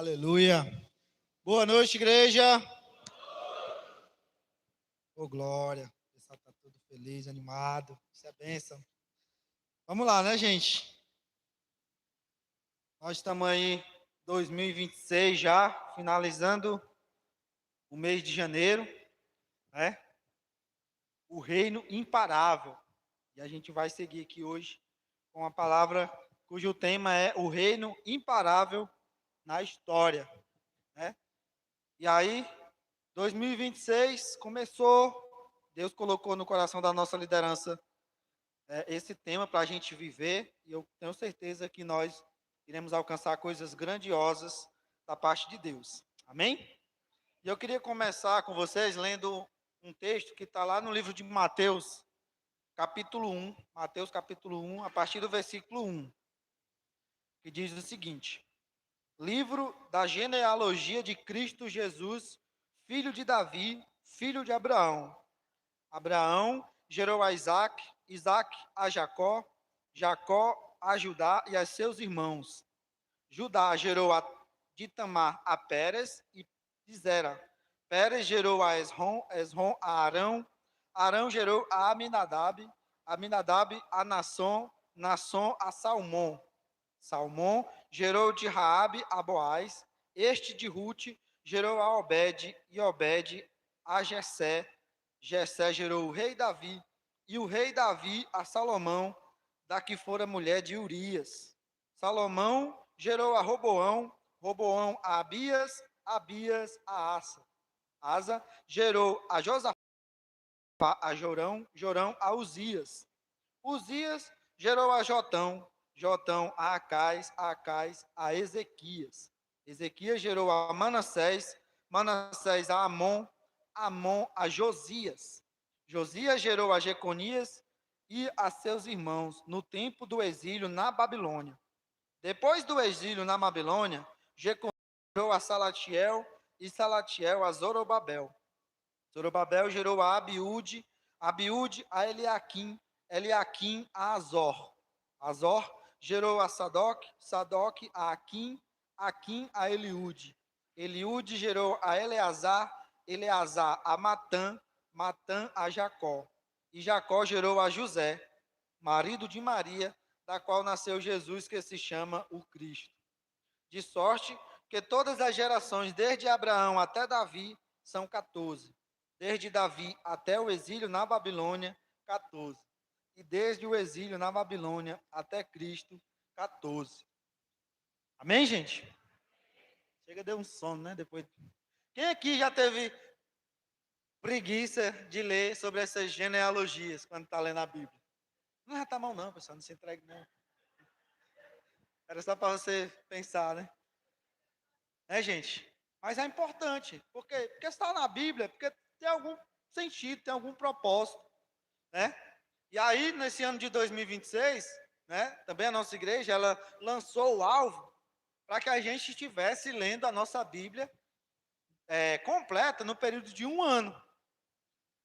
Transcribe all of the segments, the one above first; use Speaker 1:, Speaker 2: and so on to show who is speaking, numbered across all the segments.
Speaker 1: Aleluia. Boa noite, igreja. Ô, glória. O pessoal está todo feliz, animado. Isso é bênção. Vamos lá, né, gente? Nós estamos aí, 2026 já, finalizando o mês de janeiro, né? O reino imparável. E a gente vai seguir aqui hoje com a palavra cujo tema é o reino imparável na história, né? E aí, 2026 começou, Deus colocou no coração da nossa liderança esse tema para a gente viver, e eu tenho certeza que nós iremos alcançar coisas grandiosas da parte de Deus. Amém? E eu queria começar com vocês lendo um texto que está lá no livro de Mateus, capítulo 1, Mateus capítulo 1, a partir do versículo 1, que diz o seguinte: livro da genealogia de Cristo Jesus, filho de Davi, filho de Abraão. Abraão gerou a Isaac, Isaac a Jacó, Jacó a Judá e a seus irmãos. Judá gerou de Tamar a Pérez e de Zera. Pérez gerou a Esrom, Esrom a Arão, Arão gerou a Aminadab, Aminadab a Nasson, Nasson a Salmão. Salmão gerou de Raabe a Boaz, este de Rute gerou a Obed, e Obed a Jessé. Jessé gerou o rei Davi, e o rei Davi a Salomão, da que fora mulher de Urias. Salomão gerou a Roboão, Roboão a Abias, Abias a Asa. Asa gerou a Josafá, a Jorão, Jorão a Uzias. Uzias gerou a Jotão, Jotão a Acais, Acais a Ezequias. Ezequias gerou a Manassés, Manassés a Amon, Amon a Josias. Josias gerou a Jeconias e a seus irmãos no tempo do exílio na Babilônia. Depois do exílio na Babilônia, Jeconias gerou a Salatiel e Salatiel a Zorobabel. Zorobabel gerou a Abiúde, Abiúde a Eliaquim, Eliaquim a Azor. Azor gerou a Sadoc, Sadoc a Aquim, Aquim a Eliúde. Eliúde gerou a Eleazar, Eleazar a Matã, Matã a Jacó. E Jacó gerou a José, marido de Maria, da qual nasceu Jesus, que se chama o Cristo. De sorte que todas as gerações, desde Abraão até Davi, são 14. Desde Davi até o exílio na Babilônia, 14. E desde o exílio na Babilônia até Cristo, 14. Amém, gente? Chega, deu um sono, né? Depois. Quem aqui já teve preguiça de ler sobre essas genealogias quando está lendo a Bíblia? Não é tá mal, não, pessoal. Não se entregue, não. Era só para você pensar, né? Né, gente? Mas é importante. Por quê? Porque está na Bíblia, porque tem algum sentido, tem algum propósito, né? E aí, nesse ano de 2026, né, também a nossa igreja, ela lançou o alvo para que a gente estivesse lendo a nossa Bíblia completa no período de um ano,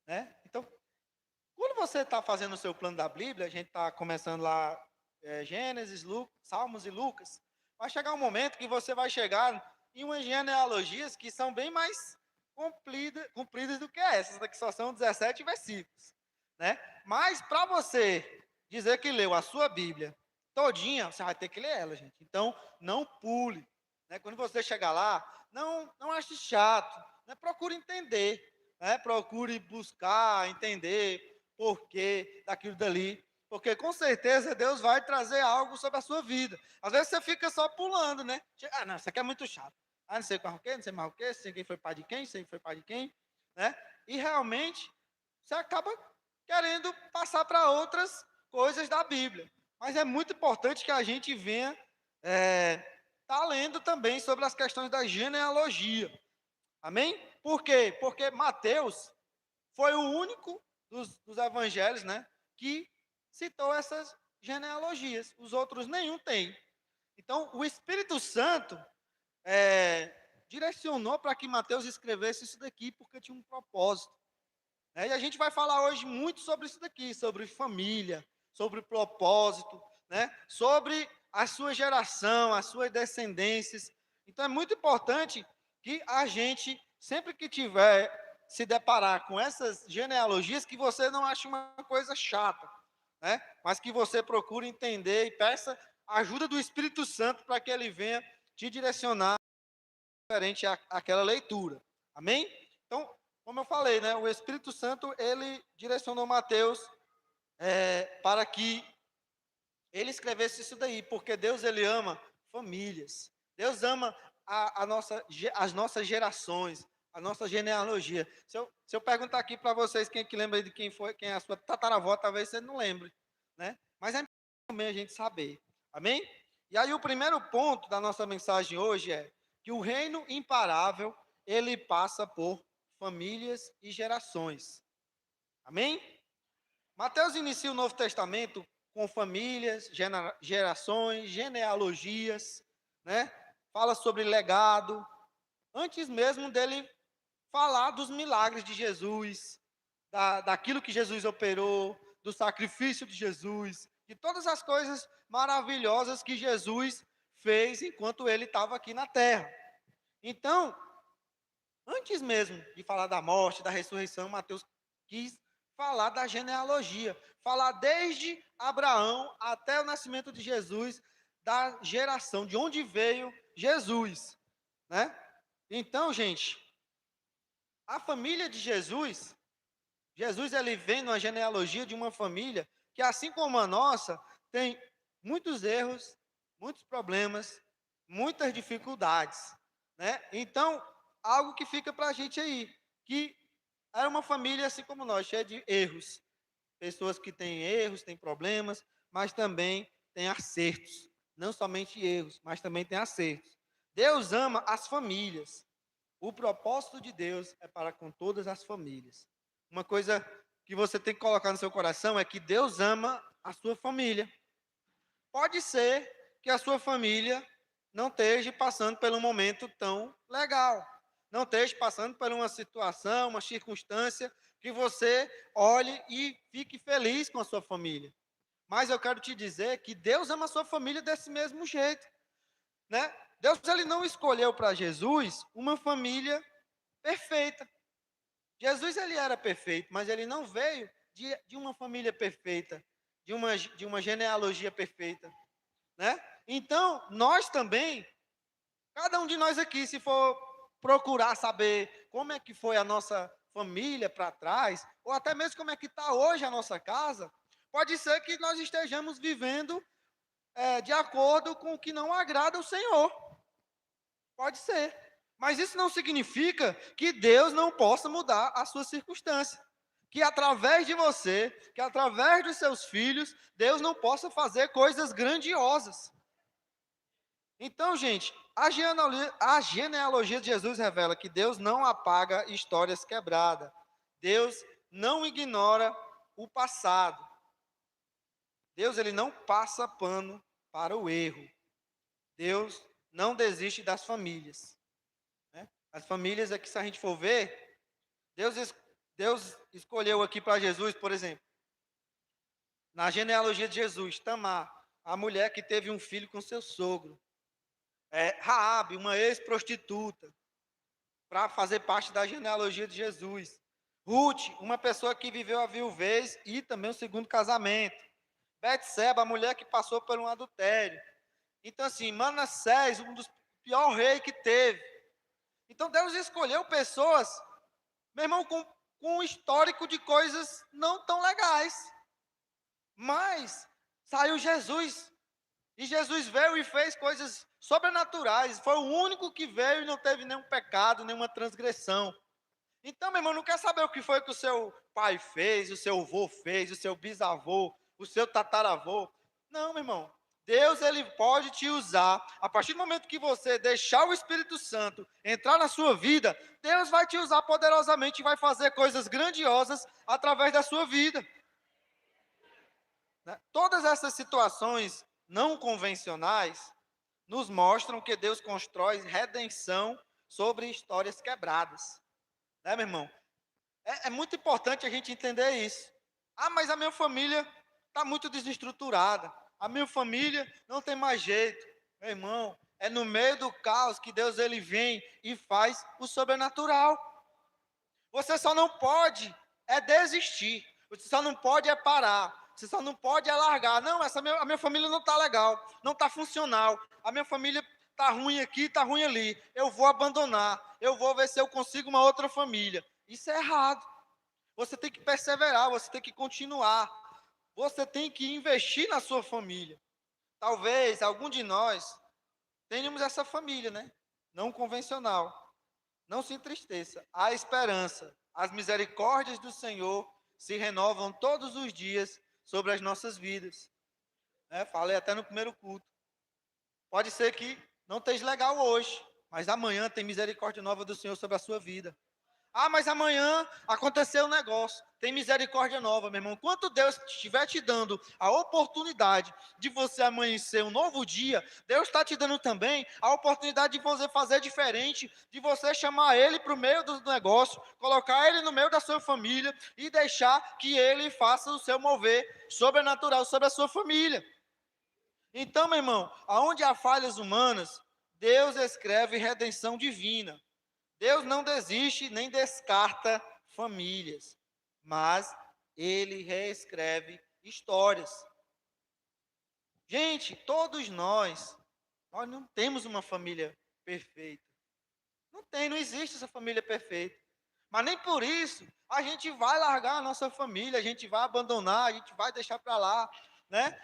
Speaker 1: né? Então, quando você está fazendo o seu plano da Bíblia, a gente está começando lá Gênesis, Salmos e Lucas, vai chegar um momento que você vai chegar em umas genealogias que são bem mais compridas do que essas, que só são 17 versículos, né? Mas para você dizer que leu a sua Bíblia todinha, você vai ter que ler ela, gente. Então, não pule, né? Quando você chegar lá, não ache chato, né? Procure entender, né? Procure buscar, entender porquê daquilo dali, porque com certeza Deus vai trazer algo sobre a sua vida. Às vezes você fica só pulando, né? Ah, não, isso aqui é muito chato. Ah, não sei qual o quê, não sei mais o quê, sei quem foi pai de quem, sei quem foi pai de quem, né? E realmente você acaba querendo passar para outras coisas da Bíblia. Mas é muito importante que a gente venha tá lendo também sobre as questões da genealogia. Amém? Por quê? Porque Mateus foi o único dos evangelhos, né, que citou essas genealogias. Os outros nenhum tem. Então, o Espírito Santo direcionou para que Mateus escrevesse isso daqui, porque tinha um propósito. Né? E a gente vai falar hoje muito sobre isso daqui, sobre família, sobre propósito, né? Sobre a sua geração, as suas descendências, Então é muito importante que a gente, sempre que tiver se deparar com essas genealogias, que você não ache uma coisa chata, né? Mas que você procure entender e peça a ajuda do Espírito Santo para que ele venha te direcionar diferente àquela leitura. Amém? Então, como eu falei, né? O Espírito Santo, ele direcionou Mateus para que ele escrevesse isso daí, porque Deus, ele ama famílias. Deus ama as nossas gerações, a nossa genealogia. Se eu perguntar aqui para vocês, quem que lembra de quem foi, quem é a sua tataravó, talvez você não lembre, né? Mas é importante também a gente saber. Amém? E aí o primeiro ponto da nossa mensagem hoje é que o reino imparável, ele passa por famílias e gerações. Amém? Mateus inicia o Novo Testamento com famílias, gerações, genealogias, né? Fala sobre legado, antes mesmo dele falar dos milagres de Jesus, daquilo que Jesus operou, do sacrifício de Jesus, de todas as coisas maravilhosas que Jesus fez enquanto ele estava aqui na terra. Então, antes mesmo de falar da morte, da ressurreição, Mateus quis falar da genealogia, falar desde Abraão até o nascimento de Jesus, da geração, de onde veio Jesus, né? Então, gente, a família de Jesus, Jesus ele vem numa genealogia de uma família que, assim como a nossa, tem muitos erros, muitos problemas, muitas dificuldades, né? Então, algo que fica para a gente aí, que era uma família assim como nós, cheia de erros, pessoas que têm erros, têm problemas, mas também têm acertos, não somente erros, mas também têm acertos. Deus ama as famílias. O propósito de Deus é para com todas as famílias. Uma coisa que você tem que colocar no seu coração é que Deus ama a sua família. Pode ser que a sua família não esteja passando por um momento tão legal, não esteja passando por uma situação, uma circunstância que você olhe e fique feliz com a sua família. Mas eu quero te dizer que Deus ama a sua família desse mesmo jeito, né? Deus ele não escolheu para Jesus uma família perfeita. Jesus ele era perfeito, mas ele não veio de uma família perfeita, de uma genealogia perfeita, né? Então, nós também, cada um de nós aqui, se for procurar saber como é que foi a nossa família para trás, ou até mesmo como é que está hoje a nossa casa, pode ser que nós estejamos vivendo de acordo com o que não agrada ao Senhor. Pode ser. Mas isso não significa que Deus não possa mudar a sua circunstância. Que através de você, que através dos seus filhos, Deus não possa fazer coisas grandiosas. Então, gente, a genealogia de Jesus revela que Deus não apaga histórias quebradas. Deus não ignora o passado. Deus ele não passa pano para o erro. Deus não desiste das famílias, né? As famílias aqui, se a gente for ver, Deus escolheu aqui para Jesus, por exemplo, na genealogia de Jesus, Tamar, a mulher que teve um filho com seu sogro. Raabe, uma ex-prostituta, para fazer parte da genealogia de Jesus. Ruth, uma pessoa que viveu a viuvez e também o segundo casamento. Betseba, a mulher que passou por um adultério. Então, assim, Manassés, um dos piores reis que teve. Então, Deus escolheu pessoas, meu irmão, com um histórico de coisas não tão legais. Mas saiu Jesus. E Jesus veio e fez coisas sobrenaturais. Foi o único que veio e não teve nenhum pecado, nenhuma transgressão. Então, meu irmão, não quer saber o que foi que o seu pai fez, o seu avô fez, o seu bisavô, o seu tataravô. Não, meu irmão. Deus, ele pode te usar. A partir do momento que você deixar o Espírito Santo entrar na sua vida, Deus vai te usar poderosamente e vai fazer coisas grandiosas através da sua vida, né? Todas essas situações não convencionais nos mostram que Deus constrói redenção sobre histórias quebradas, né, meu irmão? É muito importante a gente entender isso. Ah, mas a minha família está muito desestruturada. A minha família não tem mais jeito. Meu irmão, É no meio do caos que Deus ele vem e faz o sobrenatural. Você só não pode desistir. Você só não pode parar. Você só não pode largar. Não, a minha família não está legal, não está funcional. A minha família está ruim aqui, está ruim ali. Eu vou abandonar. Eu vou ver se eu consigo uma outra família. Isso é errado. Você tem que perseverar, você tem que continuar. Você tem que investir na sua família. Talvez algum de nós tenhamos essa família, né? Não convencional. Não se entristeça. Há esperança. As misericórdias do Senhor se renovam todos os dias sobre as nossas vidas. Falei até no primeiro culto. Pode ser que não esteja legal hoje, mas amanhã tem misericórdia nova do Senhor sobre a sua vida. Ah, mas amanhã aconteceu um negócio. Tem misericórdia nova, meu irmão. Enquanto Deus estiver te dando a oportunidade de você amanhecer um novo dia, Deus está te dando também a oportunidade de você fazer diferente, de você chamar Ele para o meio do negócio, colocar Ele no meio da sua família e deixar que Ele faça o seu mover sobrenatural sobre a sua família. Então, meu irmão, aonde há falhas humanas, Deus escreve redenção divina. Deus não desiste nem descarta famílias, mas Ele reescreve histórias. Gente, todos nós não temos uma família perfeita. Não existe essa família perfeita. Mas nem por isso a gente vai largar a nossa família, a gente vai abandonar, a gente vai deixar para lá, né?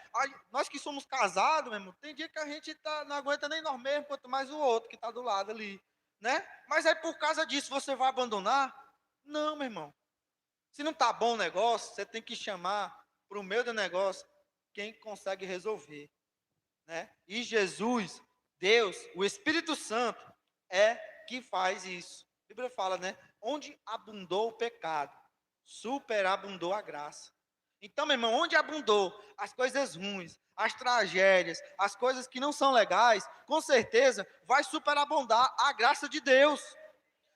Speaker 1: Nós que somos casados, meu irmão, tem dia que a gente não aguenta nem nós mesmos, quanto mais o outro que está do lado ali, né? Mas aí por causa disso você vai abandonar? Não, meu irmão. Se não está bom o negócio, você tem que chamar para o meio do negócio quem consegue resolver, né? E Jesus, Deus, o Espírito Santo é que faz isso. A Bíblia fala, né? Onde abundou o pecado, superabundou a graça. Então, meu irmão, onde abundou as coisas ruins, as tragédias, as coisas que não são legais, com certeza vai superabundar a graça de Deus.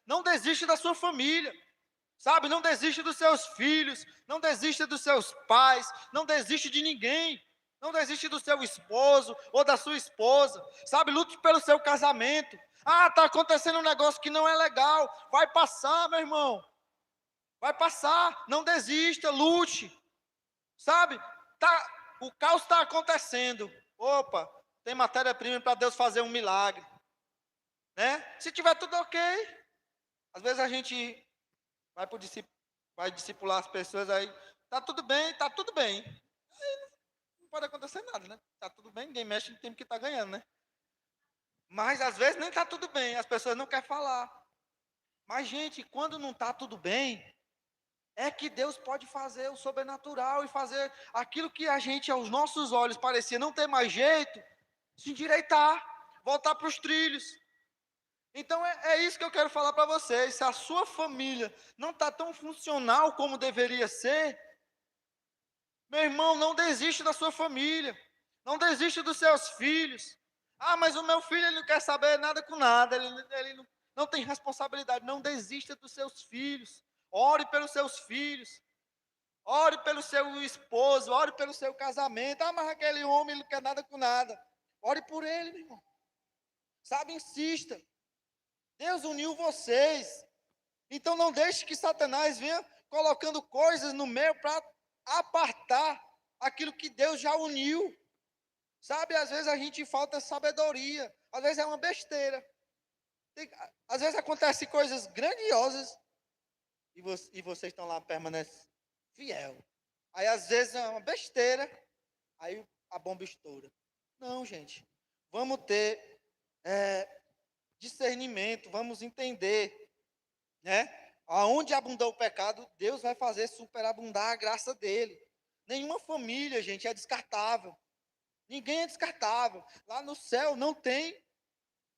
Speaker 1: Não desiste da sua família, sabe? Não desiste dos seus filhos, não desista dos seus pais, não desiste de ninguém. Não desiste do seu esposo ou da sua esposa, sabe? Lute pelo seu casamento. Ah, está acontecendo um negócio que não é legal. Vai passar, meu irmão. Vai passar. Não desista, lute. Sabe? O caos está acontecendo. Opa, tem matéria-prima para Deus fazer um milagre. Né? Se tiver tudo ok. Às vezes a gente vai discipular as pessoas aí. Tá tudo bem, tá tudo bem. Aí não pode acontecer nada, né? Tá tudo bem, ninguém mexe no tempo que tá ganhando, né? Mas às vezes nem tá tudo bem, as pessoas não querem falar. Mas, gente, quando não tá tudo bem, é que Deus pode fazer o sobrenatural e fazer aquilo que a gente, aos nossos olhos, parecia não ter mais jeito, se endireitar, voltar para os trilhos. Então é isso que eu quero falar para vocês. Se a sua família não está tão funcional como deveria ser, meu irmão, não desiste da sua família, não desiste dos seus filhos. Ah, mas o meu filho ele não quer saber nada com nada, ele não tem responsabilidade. Não desista dos seus filhos. Ore pelos seus filhos. Ore pelo seu esposo, ore pelo seu casamento. Ah, mas aquele homem ele não quer nada com nada. Ore por ele, meu irmão. Sabe, insista. Deus uniu vocês. Então não deixe que Satanás venha colocando coisas no meio para apartar aquilo que Deus já uniu. Sabe, às vezes a gente falta sabedoria, às vezes é uma besteira. Às vezes acontecem coisas grandiosas e vocês estão lá permanecendo fiel. Aí às vezes é uma besteira, aí a bomba estoura. Não, gente, vamos ter discernimento, vamos entender, né? Aonde abundou o pecado, Deus vai fazer superabundar a graça dele. Nenhuma família, gente, é descartável. Ninguém é descartável. Lá no céu não tem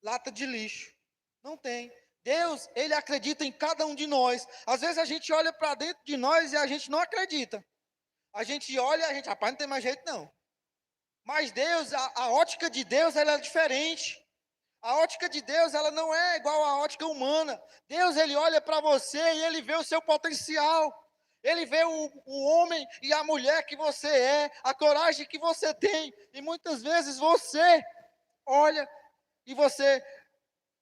Speaker 1: lata de lixo. Não tem. Deus, ele acredita em cada um de nós. Às vezes a gente olha para dentro de nós e a gente não acredita. A gente olha e a gente, rapaz, não tem mais jeito não. Mas Deus, a ótica de Deus, ela é diferente. A ótica de Deus, ela não é igual à ótica humana. Deus, ele olha para você e ele vê o seu potencial. Ele vê o homem e a mulher que você é, a coragem que você tem. E muitas vezes você olha e você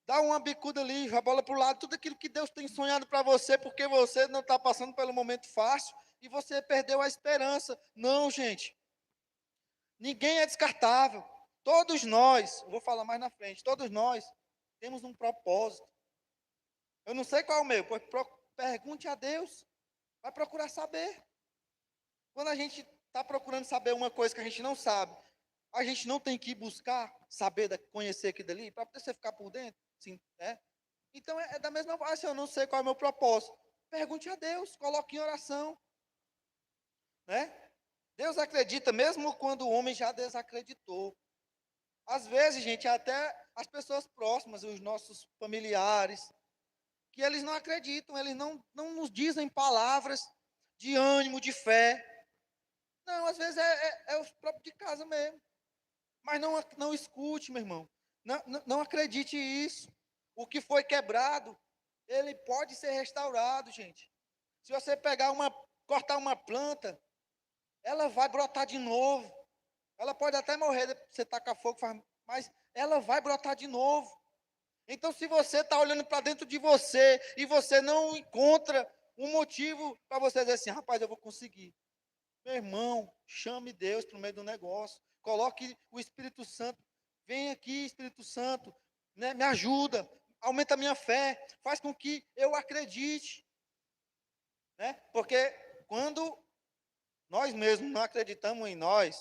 Speaker 1: dá uma bicuda ali, a bola para o lado, tudo aquilo que Deus tem sonhado para você, porque você não está passando pelo momento fácil e você perdeu a esperança. Não, gente. Ninguém é descartável. Todos nós, eu vou falar mais na frente, todos nós temos um propósito. Eu não sei qual é o meu, pois pergunte a Deus. Vai procurar saber. Quando a gente está procurando saber uma coisa que a gente não sabe, a gente não tem que buscar saber, conhecer aquilo dali, para você ficar por dentro. Sim, né? Então, é da mesma forma, se eu não sei qual é o meu propósito, pergunte a Deus, coloque em oração. Né? Deus acredita, mesmo quando o homem já desacreditou. Às vezes, gente, até as pessoas próximas, os nossos familiares, que eles não acreditam, eles não nos dizem palavras de ânimo, de fé. Não, às vezes é os próprios de casa mesmo. Mas não escute, meu irmão. Não acredite isso. O que foi quebrado, ele pode ser restaurado, gente. Se você cortar uma planta, ela vai brotar de novo. Ela pode até morrer, você tacar fogo, mas ela vai brotar de novo. Então, se você está olhando para dentro de você e você não encontra um motivo para você dizer assim, rapaz, eu vou conseguir. Meu irmão, chame Deus para o meio do negócio. Coloque o Espírito Santo. Vem aqui, Espírito Santo, né, me ajuda, aumenta a minha fé, faz com que eu acredite. Né? Porque quando nós mesmos não acreditamos em nós,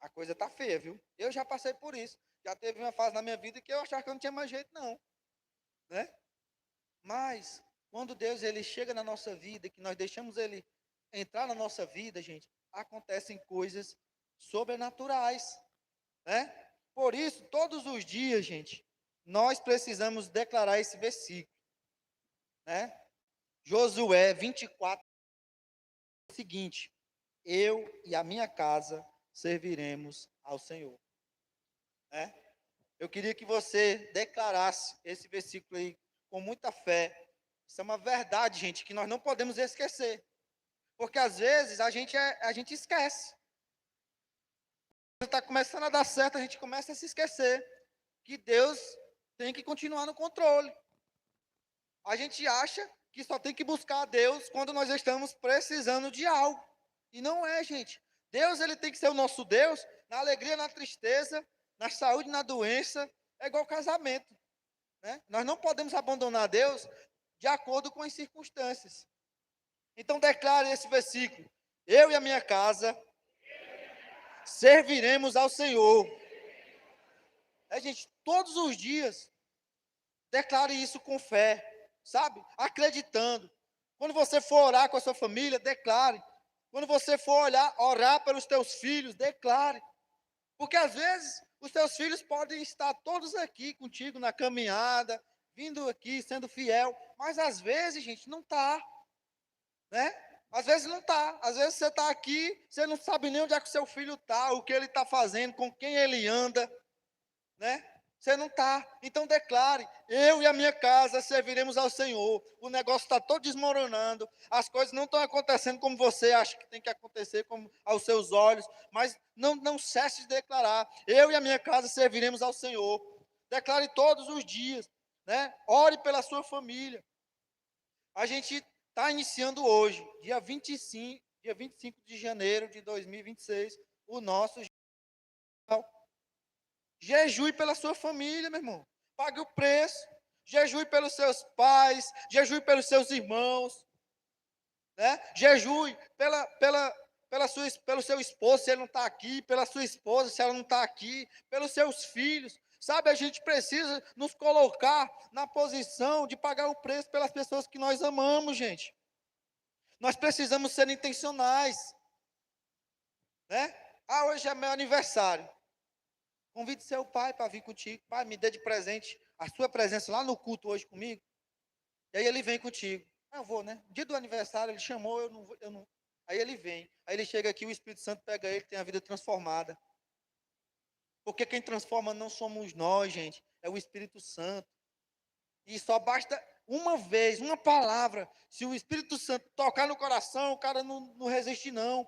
Speaker 1: a coisa está feia, viu? Eu já passei por isso. Já teve uma fase na minha vida que eu achava que eu não tinha mais jeito, não. Né? Mas, quando Deus ele chega na nossa vida, que nós deixamos ele entrar na nossa vida, gente, acontecem coisas sobrenaturais, né? Por isso, todos os dias, gente, nós precisamos declarar esse versículo, né? Josué 24, é o seguinte: eu e a minha casa serviremos ao Senhor, né? Eu queria que você declarasse esse versículo aí com muita fé. Isso é uma verdade, gente, que nós não podemos esquecer. Porque às vezes a gente esquece. Quando está começando a dar certo, a gente começa a se esquecer que Deus tem que continuar no controle. A gente acha que só tem que buscar a Deus quando nós estamos precisando de algo. E não é, gente. Deus ele tem que ser o nosso Deus na alegria, na tristeza, na saúde, na doença. É igual casamento. Né? Nós não podemos abandonar Deus de acordo com as circunstâncias. Então declare esse versículo: eu e a minha casa serviremos ao Senhor. Gente, todos os dias, declare isso com fé, sabe? Acreditando. Quando você for orar com a sua família, declare. Quando você for orar pelos teus filhos, declare. Porque às vezes os teus filhos podem estar todos aqui contigo na caminhada, vindo aqui, sendo fiel, mas às vezes, gente, não está, né? Às vezes não está. Às vezes você está aqui, você não sabe nem onde é que o seu filho está, o que ele está fazendo, com quem ele anda, né? Você não está. Então declare: eu e a minha casa serviremos ao Senhor. O negócio está todo desmoronando, as coisas não estão acontecendo como você acha que tem que acontecer, como aos seus olhos, mas não cesse de declarar: eu e a minha casa serviremos ao Senhor. Declare todos os dias, né? Ore pela sua família. A gente está iniciando hoje, dia 25 de janeiro de 2026, o nosso jejue pela sua família, meu irmão. Pague o preço. Jejue pelos seus pais, jejue pelos seus irmãos, né? Jejue pelo seu esposo, se ele não está aqui, pela sua esposa, se ela não está aqui, pelos seus filhos. Sabe, a gente precisa nos colocar na posição de pagar o preço pelas pessoas que nós amamos, gente. Nós precisamos ser intencionais, né? Ah, hoje é meu aniversário. Convide seu pai para vir contigo. Pai, me dê de presente a sua presença lá no culto hoje comigo. E aí ele vem contigo. Ah, eu vou, né? Dia do aniversário, ele chamou, eu não. Aí ele vem. Aí ele chega aqui, o Espírito Santo pega ele, tem a vida transformada. Porque quem transforma não somos nós, gente. É o Espírito Santo. E só basta uma vez, uma palavra. Se o Espírito Santo tocar no coração, o cara não resiste, não.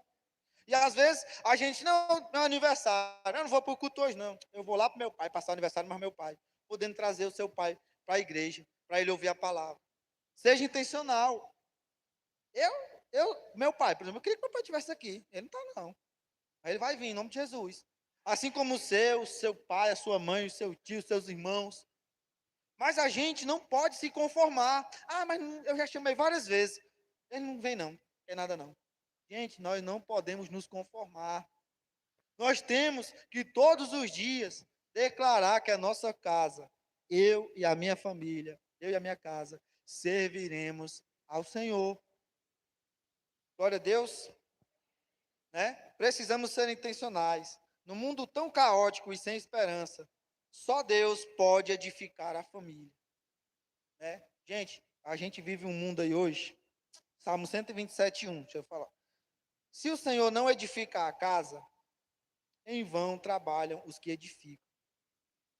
Speaker 1: E às vezes a gente, não, meu aniversário, eu não vou para o culto hoje, não. Eu vou lá para o meu pai, passar o aniversário, mas meu pai, podendo trazer o seu pai para a igreja, para ele ouvir a palavra. Seja intencional. Eu, meu pai, por exemplo, eu queria que meu pai estivesse aqui. Ele não está, não. Aí ele vai vir, em nome de Jesus. Assim como o seu pai, a sua mãe, o seu tio, os seus irmãos. Mas a gente não pode se conformar. Ah, mas eu já chamei várias vezes. Ele não vem, não. Não quer nada, não. Gente, nós não podemos nos conformar. Nós temos que todos os dias declarar que a nossa casa, eu e a minha família, eu e a minha casa, serviremos ao Senhor. Glória a Deus, né? Precisamos ser intencionais. No mundo tão caótico e sem esperança, só Deus pode edificar a família, né? Gente, a gente vive um mundo aí hoje, Salmo 127:1, deixa eu falar. Se o Senhor não edificar a casa, em vão trabalham os que edificam.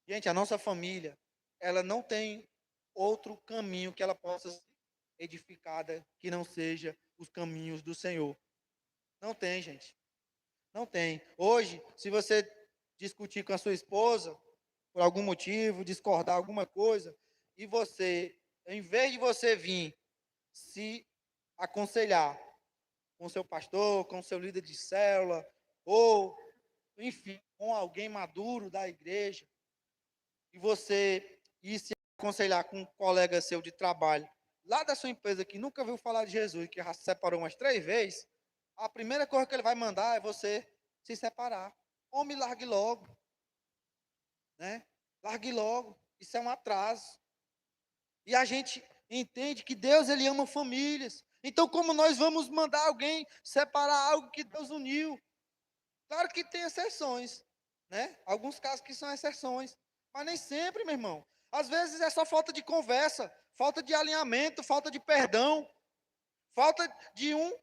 Speaker 1: Gente, a nossa família, ela não tem outro caminho que ela possa ser edificada que não seja os caminhos do Senhor. Não tem, gente. Não tem. Hoje, se você discutir com a sua esposa, por algum motivo, discordar alguma coisa, e você, em vez de você vir se aconselhar com seu pastor, com seu líder de célula, ou, enfim, com alguém maduro da igreja, e você ir se aconselhar com um colega seu de trabalho, lá da sua empresa, que nunca viu falar de Jesus, que já se separou umas 3 vezes, a primeira coisa que ele vai mandar é você se separar. Homem, largue logo, né? Largue logo. Isso é um atraso. E a gente entende que Deus, ele ama famílias. Então, como nós vamos mandar alguém separar algo que Deus uniu? Claro que tem exceções, né? Alguns casos que são exceções, mas nem sempre, meu irmão. Às vezes é só falta de conversa, falta de alinhamento, falta de perdão, falta de um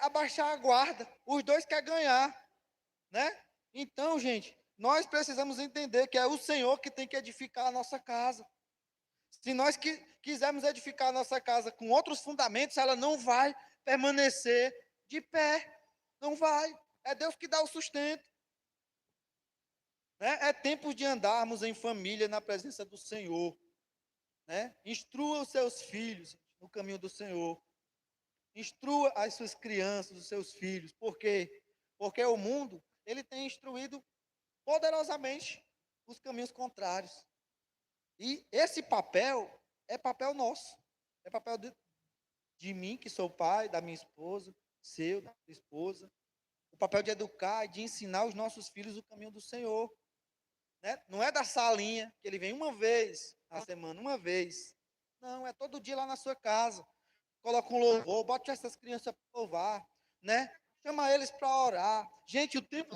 Speaker 1: abaixar a guarda. Os dois querem ganhar, né? Então, gente, nós precisamos entender que é o Senhor que tem que edificar a nossa casa. Se nós quisermos edificar a nossa casa com outros fundamentos, ela não vai permanecer de pé. Não vai. É Deus que dá o sustento. Né? É tempo de andarmos em família na presença do Senhor. Né? Instrua os seus filhos no caminho do Senhor. Instrua as suas crianças, os seus filhos. Por quê? Porque o mundo, ele tem instruído poderosamente os caminhos contrários. E esse papel é papel nosso. É papel de mim, que sou pai, da minha esposa, seu, da sua esposa. O papel de educar e de ensinar os nossos filhos o caminho do Senhor. Né? Não é da salinha, que ele vem uma vez na semana, uma vez. Não, é todo dia lá na sua casa. Coloca um louvor, bota essas crianças para louvar, né? Chama eles para orar. Gente, o tempo,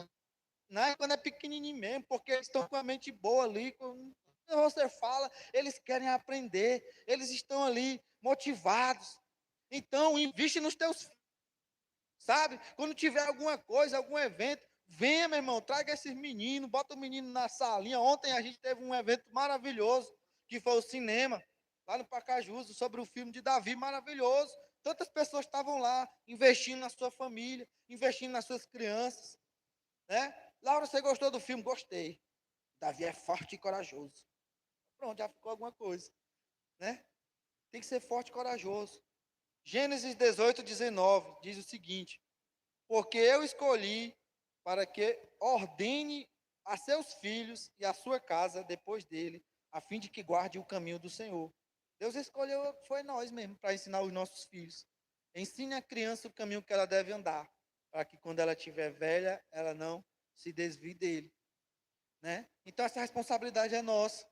Speaker 1: né, quando é pequenininho mesmo, porque eles estão com a mente boa ali, quando você fala, eles querem aprender, eles estão ali motivados. Então, investe nos teus filhos, sabe? Quando tiver alguma coisa, algum evento, venha, meu irmão, traga esses meninos, bota o menino na salinha. Ontem a gente teve um evento maravilhoso, que foi o cinema, lá no Pacajuso, sobre o filme de Davi, maravilhoso. Tantas pessoas estavam lá, investindo na sua família, investindo nas suas crianças, né? Laura, você gostou do filme? Gostei. Davi é forte e corajoso. Pronto, já ficou alguma coisa, né? Tem que ser forte e corajoso. Gênesis 18:19 diz o seguinte: porque eu escolhi para que ordene a seus filhos e a sua casa depois dele, a fim de que guarde o caminho do Senhor. Deus escolheu, foi nós mesmo, para ensinar os nossos filhos. Ensine a criança o caminho que ela deve andar, para que quando ela estiver velha, ela não se desvie dele. Né? Então essa responsabilidade é nossa.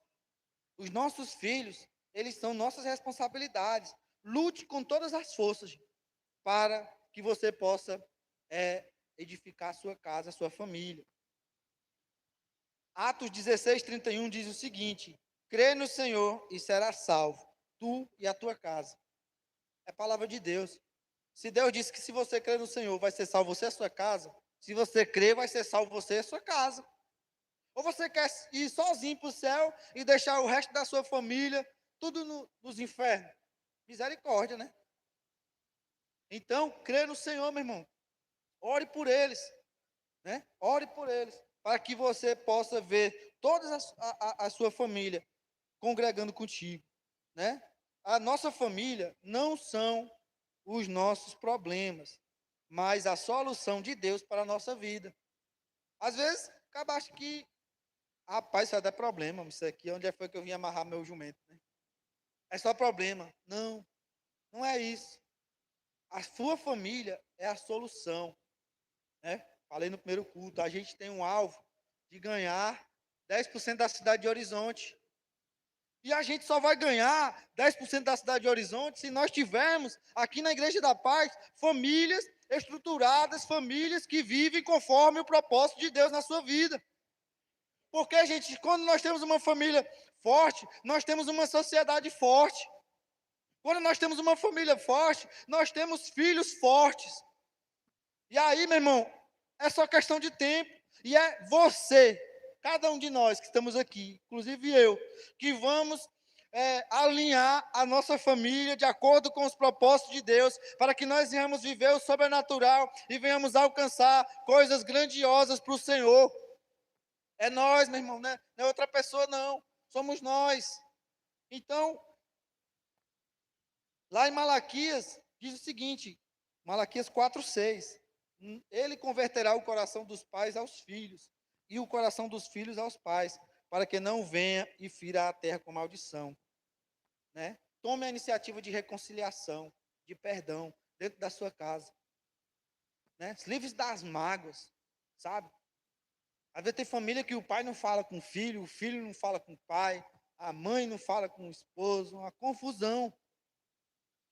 Speaker 1: Os nossos filhos, eles são nossas responsabilidades. Lute com todas as forças para que você possa edificar a sua casa, a sua família. Atos 16:31 diz o seguinte: crê no Senhor e serás salvo, tu e a tua casa. É palavra de Deus. Se Deus disse que se você crer no Senhor, vai ser salvo você e a sua casa, se você crer, vai ser salvo você e a sua casa. Ou você quer ir sozinho para o céu e deixar o resto da sua família tudo nos infernos? Misericórdia, né? Então, crê no Senhor, meu irmão. Ore por eles, né? Ore por eles, para que você possa ver toda a sua família congregando contigo, né? A nossa família não são os nossos problemas, mas a solução de Deus para a nossa vida. Às vezes, acaba acha que, rapaz, isso vai dar problema, isso aqui, onde foi que eu vim amarrar meu jumento, né? É só problema. Não, não é isso. A sua família é a solução, né? Falei no primeiro culto, a gente tem um alvo de ganhar 10% da cidade de Horizonte. E a gente só vai ganhar 10% da cidade de Horizonte se nós tivermos aqui na Igreja da Paz famílias estruturadas, famílias que vivem conforme o propósito de Deus na sua vida. Porque, gente, quando nós temos uma família forte, nós temos uma sociedade forte. Quando nós temos uma família forte, nós temos filhos fortes. E aí, meu irmão, é só questão de tempo. E é você, cada um de nós que estamos aqui, inclusive eu, que vamos alinhar a nossa família de acordo com os propósitos de Deus, para que nós venhamos viver o sobrenatural e venhamos alcançar coisas grandiosas para o Senhor. É nós, meu irmão, né? Não é outra pessoa, não. Somos nós. Então, lá em Malaquias, diz o seguinte, Malaquias 4:6. Ele converterá o coração dos pais aos filhos, e o coração dos filhos aos pais, para que não venha e fira a terra com maldição. Né? Tome a iniciativa de reconciliação, de perdão, dentro da sua casa. Né? Livre-se das mágoas, sabe? Às vezes tem família que o pai não fala com o filho não fala com o pai, a mãe não fala com o esposo, uma confusão.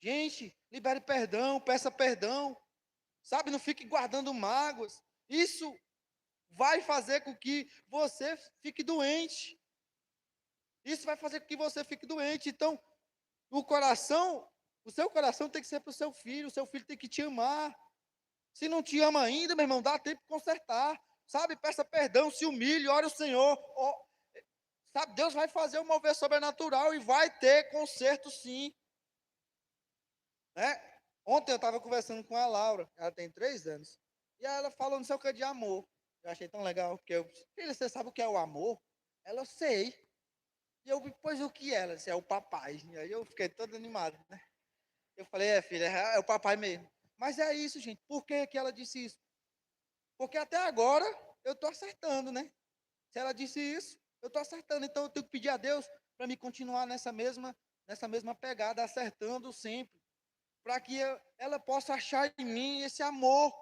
Speaker 1: Gente, libere perdão, peça perdão, sabe? Não fique guardando mágoas. Isso vai fazer com que você fique doente. Isso vai fazer com que você fique doente. Então, o seu coração tem que ser para o seu filho tem que te amar. Se não te ama ainda, meu irmão, dá tempo de consertar. Sabe, peça perdão, se humilhe, ore ao Senhor. Sabe, Deus vai fazer um mover sobrenatural e vai ter conserto sim. Né? Ontem eu estava conversando com a Laura, ela tem 3 anos, e ela falou não sei o que de amor. Eu achei tão legal, porque filha, você sabe o que é o amor? Ela, sei. E eu, pois o que é? Ela disse, é o papai. E aí eu fiquei todo animado, né? Eu falei, filha, é o papai mesmo. Mas é isso, gente. Por que que ela disse isso? Porque até agora eu estou acertando, né? Se ela disse isso, eu estou acertando. Então eu tenho que pedir a Deus para me continuar nessa mesma pegada, acertando sempre. Para que ela possa achar em mim esse amor.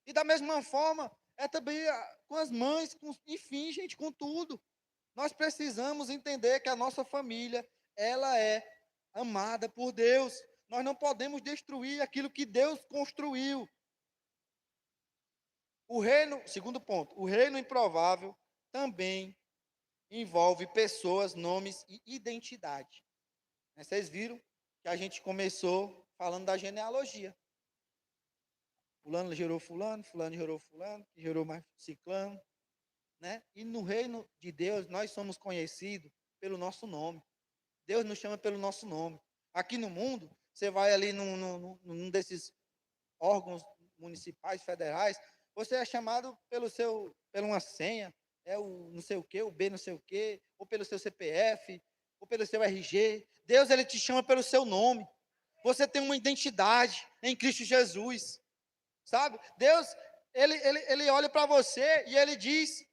Speaker 1: E da mesma forma, é também com as mães, enfim, gente, com tudo. Nós precisamos entender que a nossa família, ela é amada por Deus. Nós não podemos destruir aquilo que Deus construiu. O reino, segundo ponto, o reino improvável também envolve pessoas, nomes e identidade. Vocês viram que a gente começou falando da genealogia. Fulano gerou fulano, fulano gerou fulano, que gerou mais ciclano, né? E no reino de Deus, nós somos conhecidos pelo nosso nome. Deus nos chama pelo nosso nome. Aqui no mundo, você vai ali num desses órgãos municipais, federais, você é chamado pela uma senha, é o não sei o quê, o B não sei o quê, ou pelo seu CPF, ou pelo seu RG. Deus, ele te chama pelo seu nome. Você tem uma identidade em Cristo Jesus, sabe? Deus, ele olha para você e ele diz,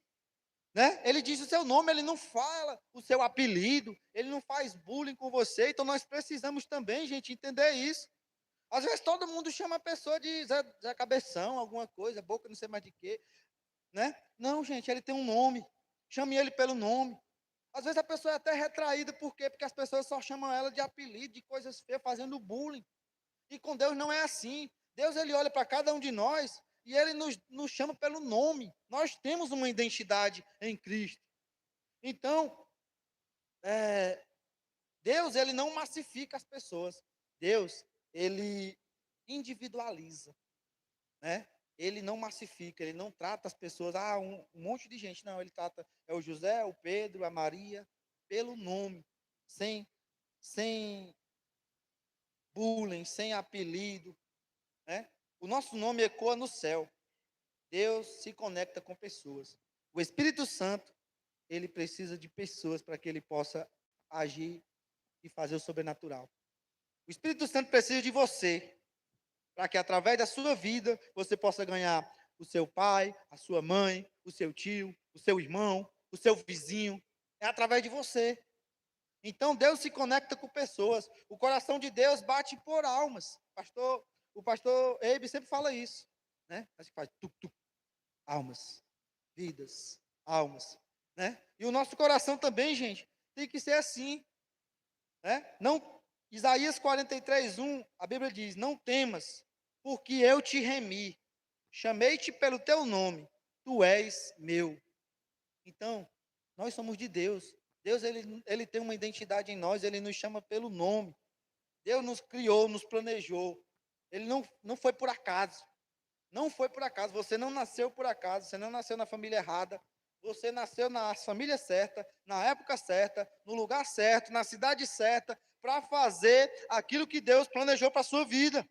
Speaker 1: né? Ele diz o seu nome, ele não fala o seu apelido, ele não faz bullying com você. Então nós precisamos também, gente, entender isso. Às vezes todo mundo chama a pessoa de Zé Cabeção, alguma coisa, boca não sei mais de quê, né? Não, gente, ele tem um nome. Chame ele pelo nome. Às vezes a pessoa é até retraída, por quê? Porque as pessoas só chamam ela de apelido, de coisas feias, fazendo bullying. E com Deus não é assim. Deus, ele olha para cada um de nós e ele nos chama pelo nome. Nós temos uma identidade em Cristo. Então, Deus, ele não massifica as pessoas. Deus, ele individualiza, né? Ele não massifica, ele não trata as pessoas, um monte de gente. Não, ele trata, é o José, o Pedro, a Maria, pelo nome, sem bullying, sem apelido, né? O nosso nome ecoa no céu. Deus se conecta com pessoas. O Espírito Santo, ele precisa de pessoas para que ele possa agir e fazer o sobrenatural. O Espírito Santo precisa de você, para que através da sua vida você possa ganhar o seu pai, a sua mãe, o seu tio, o seu irmão, o seu vizinho. É através de você. Então Deus se conecta com pessoas. O coração de Deus bate por almas. O pastor Eibe sempre fala isso, né? Acho que faz tuc, tuc, almas, vidas, almas, né? E o nosso coração também, gente, tem que ser assim, né? Não, Isaías 43:1, a Bíblia diz: "Não temas, porque eu te remi, chamei-te pelo teu nome, tu és meu." Então, nós somos de Deus. Deus, ele tem uma identidade em nós, ele nos chama pelo nome. Deus nos criou, nos planejou. Ele não foi por acaso. Não foi por acaso. Você não nasceu por acaso, você não nasceu na família errada. Você nasceu na família certa, na época certa, no lugar certo, na cidade certa, para fazer aquilo que Deus planejou para a sua vida.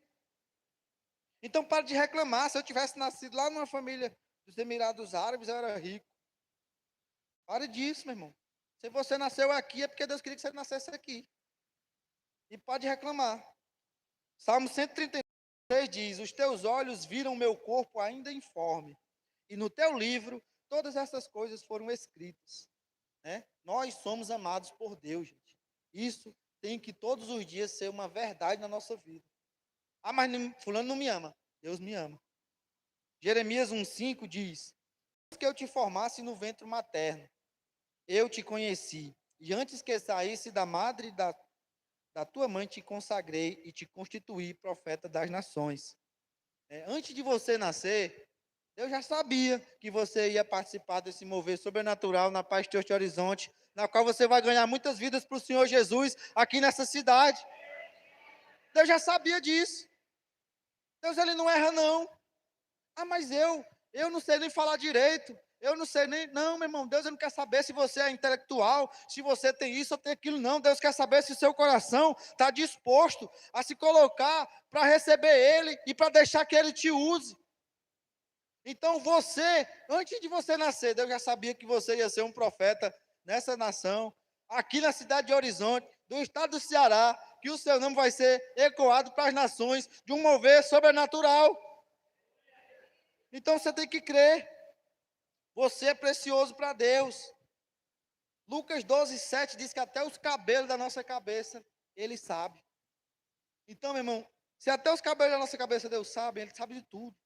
Speaker 1: Então, pare de reclamar. Se eu tivesse nascido lá numa família dos Emirados Árabes, eu era rico. Pare disso, meu irmão. Se você nasceu aqui, é porque Deus queria que você nascesse aqui. E pode reclamar. Salmo 133 diz: "Os teus olhos viram o meu corpo ainda informe, e no teu livro todas essas coisas foram escritas." Né? Nós somos amados por Deus, gente. Isso tem que todos os dias ser uma verdade na nossa vida. Ah, mas fulano não me ama. Deus me ama. Jeremias 1:5 diz: "Antes que eu te formasse no ventre materno, eu te conheci, e antes que saísse da madre da tua mãe te consagrei e te constituí profeta das nações." Antes de você nascer, eu já sabia que você ia participar desse mover sobrenatural na Paz Church Horizonte, na qual você vai ganhar muitas vidas para o Senhor Jesus aqui nessa cidade. Deus já sabia disso. Deus, ele não erra, não. Ah, mas eu não sei nem falar direito. Eu não sei nem. Não, meu irmão, Deus não quer saber se você é intelectual, se você tem isso ou tem aquilo, não. Deus quer saber se o seu coração está disposto a se colocar para receber Ele e para deixar que Ele te use. Então você, antes de você nascer, Deus já sabia que você ia ser um profeta nessa nação, aqui na cidade de Horizonte, do estado do Ceará, que o seu nome vai ser ecoado para as nações de um mover sobrenatural. Então você tem que crer. Você é precioso para Deus. Lucas 12:7 diz que até os cabelos da nossa cabeça, Ele sabe. Então, meu irmão, se até os cabelos da nossa cabeça Deus sabe, Ele sabe de tudo.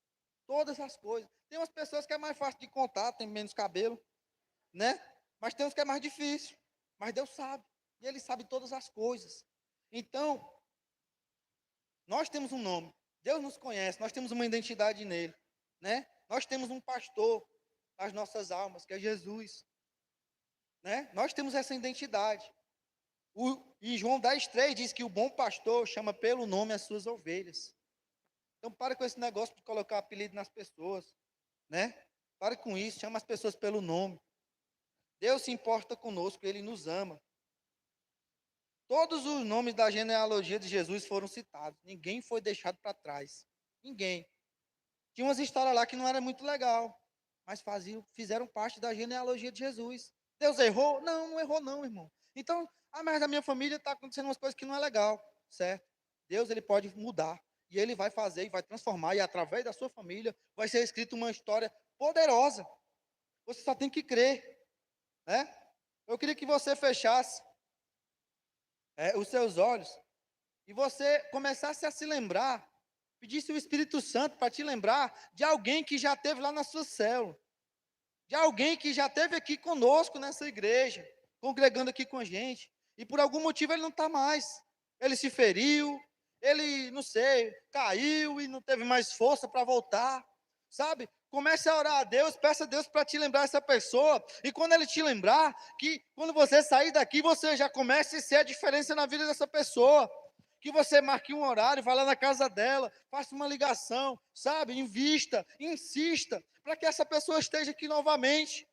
Speaker 1: Todas as coisas. Tem umas pessoas que é mais fácil de contar, tem menos cabelo, né? Mas tem uns que é mais difícil. Mas Deus sabe. E Ele sabe todas as coisas. Então, nós temos um nome. Deus nos conhece, nós temos uma identidade nele, né? Nós temos um pastor nas nossas almas, que é Jesus, né? Nós temos essa identidade. E João 10:3 diz que o bom pastor chama pelo nome as suas ovelhas. Então, para com esse negócio de colocar apelido nas pessoas, né? Para com isso, chama as pessoas pelo nome. Deus se importa conosco, Ele nos ama. Todos os nomes da genealogia de Jesus foram citados. Ninguém foi deixado para trás. Ninguém. Tinha umas histórias lá que não era muito legal, mas fizeram parte da genealogia de Jesus. Deus errou? Não, não errou não, irmão. Então, mas na minha família está acontecendo umas coisas que não é legal, certo? Deus, ele pode mudar. E ele vai fazer, e vai transformar, e através da sua família vai ser escrita uma história poderosa. Você só tem que crer, né? Eu queria que você fechasse os seus olhos e você começasse a se lembrar, pedisse o Espírito Santo para te lembrar de alguém que já esteve lá na sua célula, de alguém que já esteve aqui conosco nessa igreja, congregando aqui com a gente, e por algum motivo ele não está mais. Ele se feriu, ele, não sei, caiu e não teve mais força para voltar, sabe? Comece a orar a Deus, peça a Deus para te lembrar essa pessoa, e quando ele te lembrar, que quando você sair daqui, você já comece a ser a diferença na vida dessa pessoa. Que você marque um horário, vá lá na casa dela, faça uma ligação, sabe? Invista, insista, para que essa pessoa esteja aqui novamente.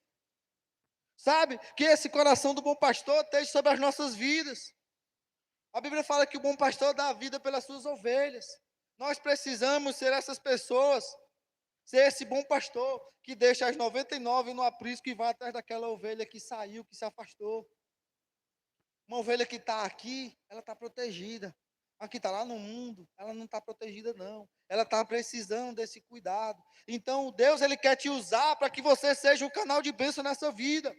Speaker 1: Sabe? Que esse coração do bom pastor esteja sobre as nossas vidas. A Bíblia fala que o bom pastor dá a vida pelas suas ovelhas. Nós precisamos ser essas pessoas, ser esse bom pastor que deixa as 99 no aprisco e vai atrás daquela ovelha que saiu, que se afastou. Uma ovelha que está aqui, ela está protegida. A que está lá no mundo, ela não está protegida, não. Ela está precisando desse cuidado. Então, Deus, Ele quer te usar para que você seja o canal de bênção nessa vida.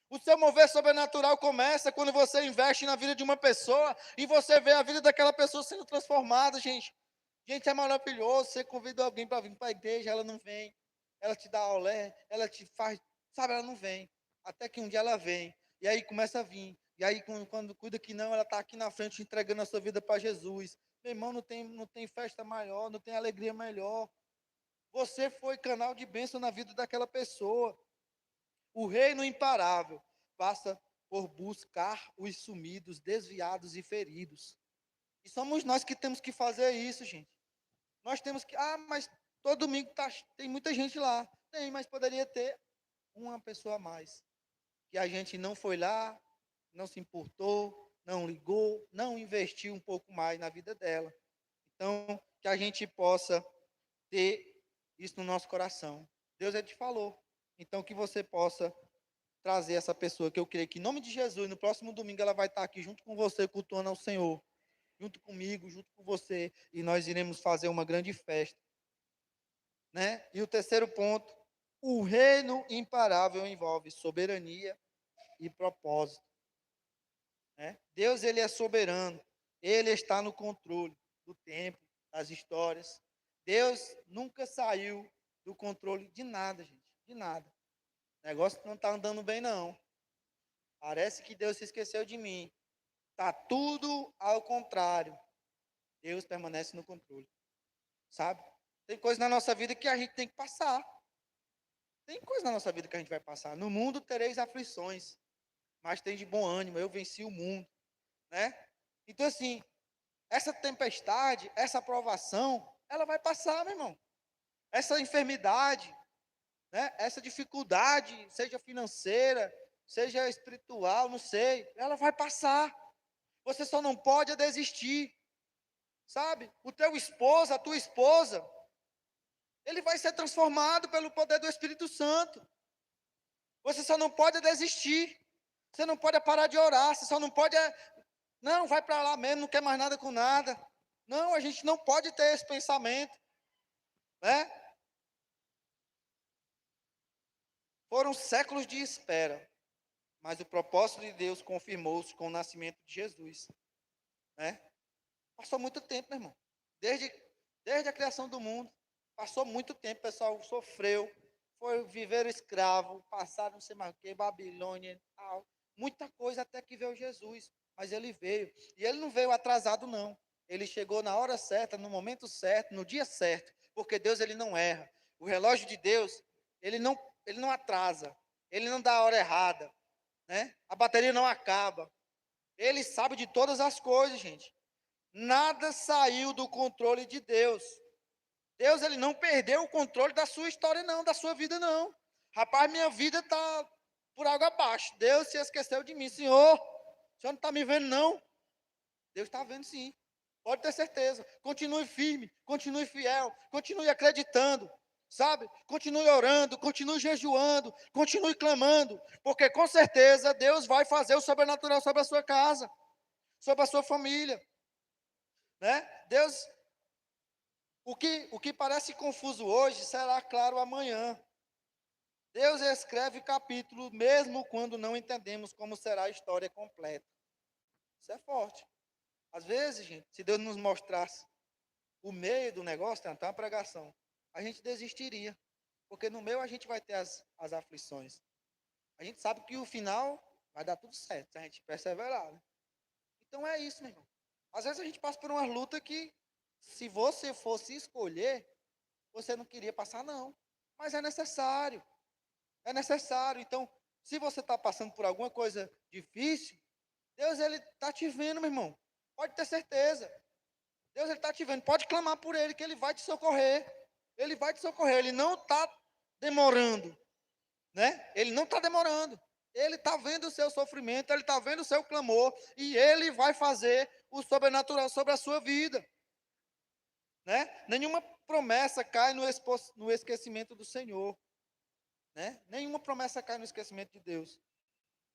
Speaker 1: O seu mover sobrenatural começa quando você investe na vida de uma pessoa e você vê a vida daquela pessoa sendo transformada, gente. Gente, é maravilhoso. Você convida alguém para vir para a igreja, ela não vem. Ela te dá olé, ela te faz, sabe, ela não vem. Até que um dia ela vem. E aí começa a vir. E aí, quando cuida que não, ela está aqui na frente entregando a sua vida para Jesus. Meu irmão, não tem festa maior, não tem alegria melhor. Você foi canal de bênção na vida daquela pessoa. O reino imparável passa por buscar os sumidos, desviados e feridos. E somos nós que temos que fazer isso, gente. Nós temos que. Ah, mas todo domingo tem muita gente lá. Tem, mas poderia ter uma pessoa a mais. Que a gente não foi lá, não se importou, não ligou, não investiu um pouco mais na vida dela. Então, que a gente possa ter isso no nosso coração. Deus já te falou. Então, que você possa trazer essa pessoa, que eu creio que em nome de Jesus, no próximo domingo ela vai estar aqui junto com você, cultuando ao Senhor, junto comigo, junto com você, e nós iremos fazer uma grande festa, né? E o terceiro ponto, o reino imparável envolve soberania e propósito, né? Deus, ele é soberano, ele está no controle do tempo, das histórias. Deus nunca saiu do controle de nada, gente, de nada. O negócio não está andando bem, não. Parece que Deus se esqueceu de mim. Está tudo ao contrário. Deus permanece no controle. Sabe? Tem coisa na nossa vida que a gente tem que passar. Tem coisa na nossa vida que a gente vai passar. No mundo tereis aflições, mas tem de bom ânimo. Eu venci o mundo. Né? Então, assim, essa tempestade, essa provação, ela vai passar, meu irmão. Essa enfermidade, né? Essa dificuldade, seja financeira, seja espiritual, não sei, ela vai passar. Você só não pode desistir, sabe? O teu esposo, a tua esposa, ele vai ser transformado pelo poder do Espírito Santo. Você só não pode desistir. Você não pode parar de orar. Você só não pode. Não, vai para lá mesmo, não quer mais nada com nada. Não, a gente não pode ter esse pensamento, né? Foram séculos de espera, mas o propósito de Deus confirmou-se com o nascimento de Jesus, né? Passou muito tempo, meu irmão. Desde a criação do mundo, passou muito tempo, o pessoal sofreu, foi viver escravo, passaram não sei mais o que, Babilônia, tal, muita coisa até que veio Jesus. Mas ele veio, e ele não veio atrasado, não. Ele chegou na hora certa, no momento certo, no dia certo, porque Deus, ele não erra. O relógio de Deus, ele não atrasa, ele não dá a hora errada, né? A bateria não acaba. Ele sabe de todas as coisas, gente. Nada saiu do controle de Deus. Deus, ele não perdeu o controle da sua história, não, da sua vida, não. Rapaz, minha vida está por água abaixo. Deus se esqueceu de mim. Senhor, o senhor não está me vendo, não? Deus está vendo, sim. Pode ter certeza. Continue firme, continue fiel, continue acreditando, sabe? Continue orando, continue jejuando, continue clamando, porque com certeza Deus vai fazer o sobrenatural sobre a sua casa, sobre a sua família, né? Deus, o que parece confuso hoje será claro amanhã. Deus escreve capítulo mesmo quando não entendemos como será a história completa. Isso é forte. Às vezes, gente, se Deus nos mostrasse o meio do negócio, tem até uma pregação, a gente desistiria. Porque no meio a gente vai ter as aflições. A gente sabe que o final vai dar tudo certo, se a gente perseverar, né? Então é isso, meu irmão. Às vezes a gente passa por uma luta que, se você fosse escolher, você não queria passar, não. Mas é necessário. É necessário. Então, se você está passando por alguma coisa difícil, Deus, ele está te vendo, meu irmão. Pode ter certeza. Deus, ele está te vendo. Pode clamar por ele, que ele vai te socorrer. Ele vai te socorrer. Ele não está demorando, né? Ele não está demorando. Ele está vendo o seu sofrimento, ele está vendo o seu clamor, e ele vai fazer o sobrenatural sobre a sua vida. né? Nenhuma promessa cai no esquecimento do Senhor, né? Nenhuma promessa cai no esquecimento de Deus.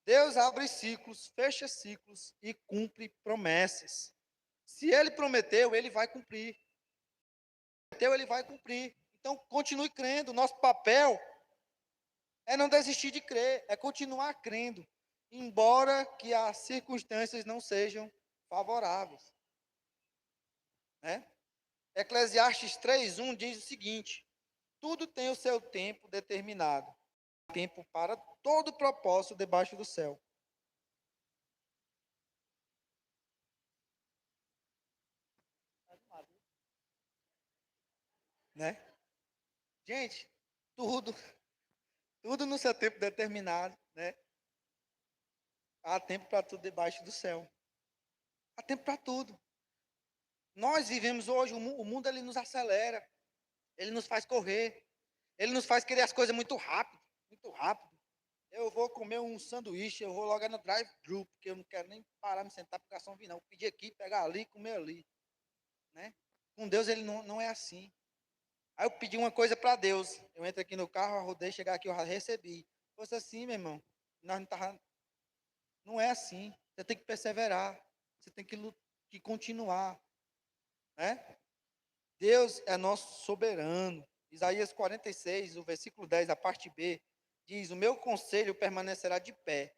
Speaker 1: Deus abre ciclos, fecha ciclos e cumpre promessas. Se Ele prometeu, Ele vai cumprir. Prometeu, Ele vai cumprir. Então, continue crendo. Nosso papel é não desistir de crer, é continuar crendo, embora que as circunstâncias não sejam favoráveis, né? Eclesiastes 3:1 diz o seguinte: tudo tem o seu tempo determinado, tempo para todo propósito debaixo do céu, né? Gente, tudo, tudo no seu tempo determinado, né? Há tempo para tudo debaixo do céu. Há tempo para tudo. Nós vivemos hoje, o mundo ele nos acelera, ele nos faz correr, ele nos faz querer as coisas muito rápido, muito rápido. Eu vou comer um sanduíche, eu vou logo no drive-thru, porque eu não quero nem parar, me sentar para o garçom vir, não. Pedir aqui, pegar ali, comer ali, né? Com Deus ele não é assim. Aí eu pedi uma coisa para Deus, eu entro aqui no carro, eu rodei, chegar aqui, eu já recebi. Se fosse assim, meu irmão, nós não tava, não é assim. Você tem que perseverar, você tem que continuar, né? Deus é nosso soberano. Isaías 46, o versículo 10, a parte B, diz: o meu conselho permanecerá de pé,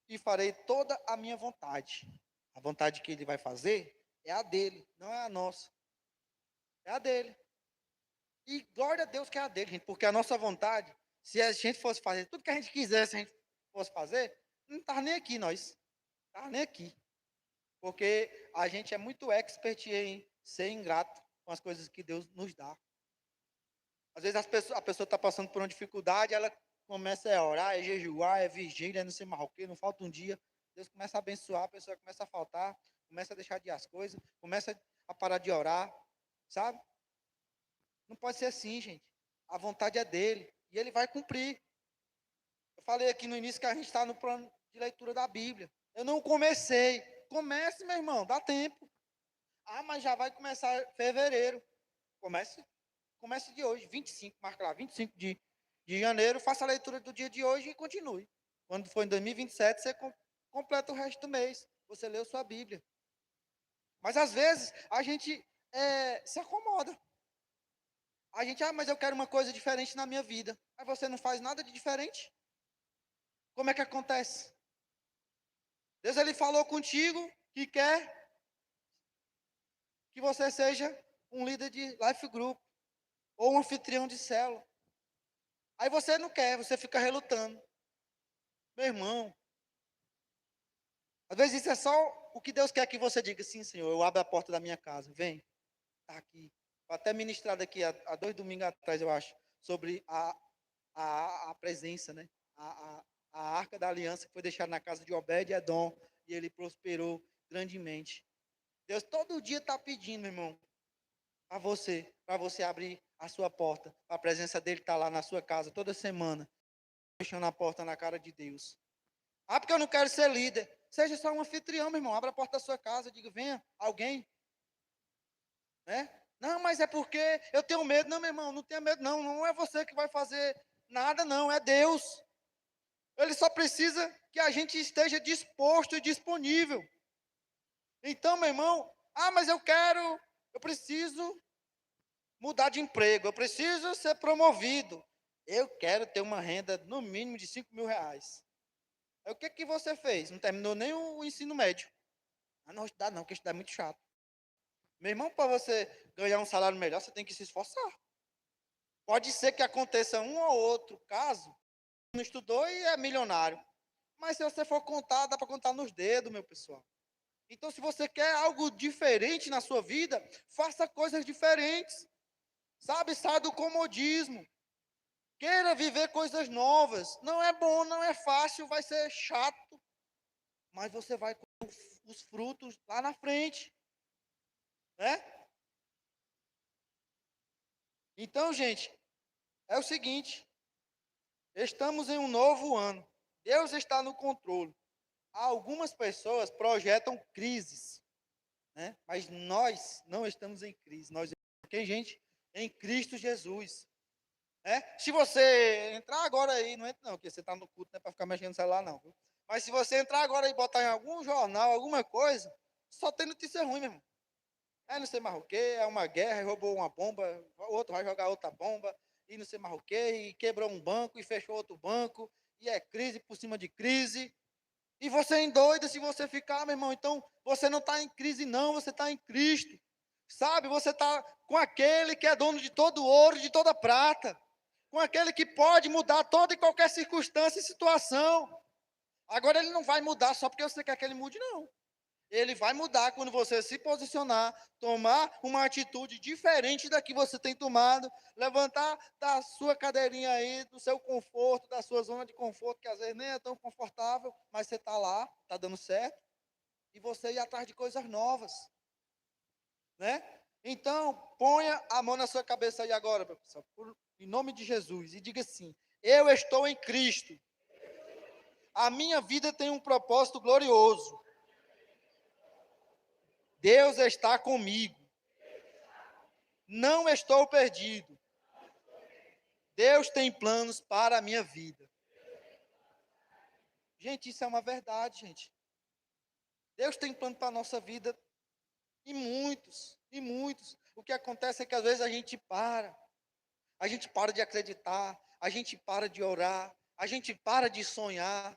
Speaker 1: e farei toda a minha vontade. A vontade que ele vai fazer é a dele, não é a nossa. É a dele. E glória a Deus que é a dele, gente, porque a nossa vontade, se a gente fosse fazer tudo que a gente quisesse, a gente fosse fazer, não estava nem aqui nós. Não estava nem aqui. Porque a gente é muito expert em ser ingrato com as coisas que Deus nos dá. Às vezes a pessoa está passando por uma dificuldade, ela começa a orar, é jejuar, é vigília, é não sei mais o quê, não falta um dia. Deus começa a abençoar, a pessoa começa a faltar, começa a deixar de ir as coisas, começa a parar de orar, sabe? Não pode ser assim, gente. A vontade é dele e ele vai cumprir. Eu falei aqui no início que a gente está no plano de leitura da Bíblia. Eu não comecei. Comece, meu irmão, dá tempo. Ah, mas já vai começar fevereiro. Comece, comece de hoje, 25, marca lá, 25 de janeiro, faça a leitura do dia de hoje e continue. Quando for em 2027, você completa o resto do mês. Você leu sua Bíblia. Mas às vezes a gente se acomoda. A gente, mas eu quero uma coisa diferente na minha vida. Mas você não faz nada de diferente? Como é que acontece? Deus ele falou contigo que quer que você seja um líder de life group ou um anfitrião de célula. Aí você não quer, você fica relutando. Meu irmão, às vezes isso é só o que Deus quer que você diga. Sim, Senhor, eu abro a porta da minha casa. Vem, está aqui. Vou até ministrar daqui há 2 domingos atrás, eu acho, sobre a presença, né? A arca da aliança que foi deixada na casa de Obed-Edom e ele prosperou grandemente. Deus todo dia está pedindo, meu irmão, para você abrir a sua porta. A presença dele está lá na sua casa toda semana, fechando a porta na cara de Deus. Ah, porque eu não quero ser líder. Seja só um anfitrião, meu irmão. Abra a porta da sua casa, diga, venha, alguém, né? Não, mas é porque eu tenho medo. Não, meu irmão, não tenha medo, não. Não é você que vai fazer nada, não. É Deus. Ele só precisa que a gente esteja disposto e disponível. Então, meu irmão, mas eu preciso mudar de emprego, eu preciso ser promovido. Eu quero ter uma renda no mínimo de 5 mil reais. Aí o que que você fez? Não terminou nem o ensino médio. Ah, não, estudar não, porque estudar é muito chato. Meu irmão, para você ganhar um salário melhor, você tem que se esforçar. Pode ser que aconteça um ou outro caso, não estudou e é milionário. Mas se você for contar, dá para contar nos dedos, meu pessoal. Então, se você quer algo diferente na sua vida, faça coisas diferentes. Sabe, sai do comodismo. Queira viver coisas novas. Não é bom, não é fácil, vai ser chato. Mas você vai com os frutos lá na frente, né? Então, gente, é o seguinte: estamos em um novo ano. Deus está no controle. Algumas pessoas projetam crises, né? Mas nós não estamos em crise. Nós ok, gente? Em Cristo Jesus. Se você entrar agora aí, não entra não, porque você está no culto, não é para ficar mexendo no celular não. Viu? Mas se você entrar agora e botar em algum jornal, alguma coisa, só tem notícia ruim, meu irmão. Não sei mais o quê, é uma guerra, roubou uma bomba, o outro vai jogar outra bomba, e não sei mais o quê, e quebrou um banco, e fechou outro banco, e é crise por cima de crise. E você endoida se você ficar, meu irmão. Então, você não está em crise, não, você está em Cristo. Sabe, você está com aquele que é dono de todo o ouro, de toda a prata. Com aquele que pode mudar toda e qualquer circunstância e situação. Agora, ele não vai mudar só porque você quer que ele mude, não. Ele vai mudar quando você se posicionar, tomar uma atitude diferente da que você tem tomado, levantar da sua cadeirinha aí, do seu conforto, da sua zona de conforto, que às vezes nem é tão confortável, mas você está lá, está dando certo, e você ir atrás de coisas novas, né? Então, ponha a mão na sua cabeça aí agora, meu pessoal, em nome de Jesus, e diga assim: eu estou em Cristo, a minha vida tem um propósito glorioso. Deus está comigo. Não estou perdido. Deus tem planos para a minha vida. Gente, isso é uma verdade, gente. Deus tem plano para a nossa vida e muitos, e muitos. O que acontece é que às vezes a gente para de acreditar, a gente para de orar, a gente para de sonhar.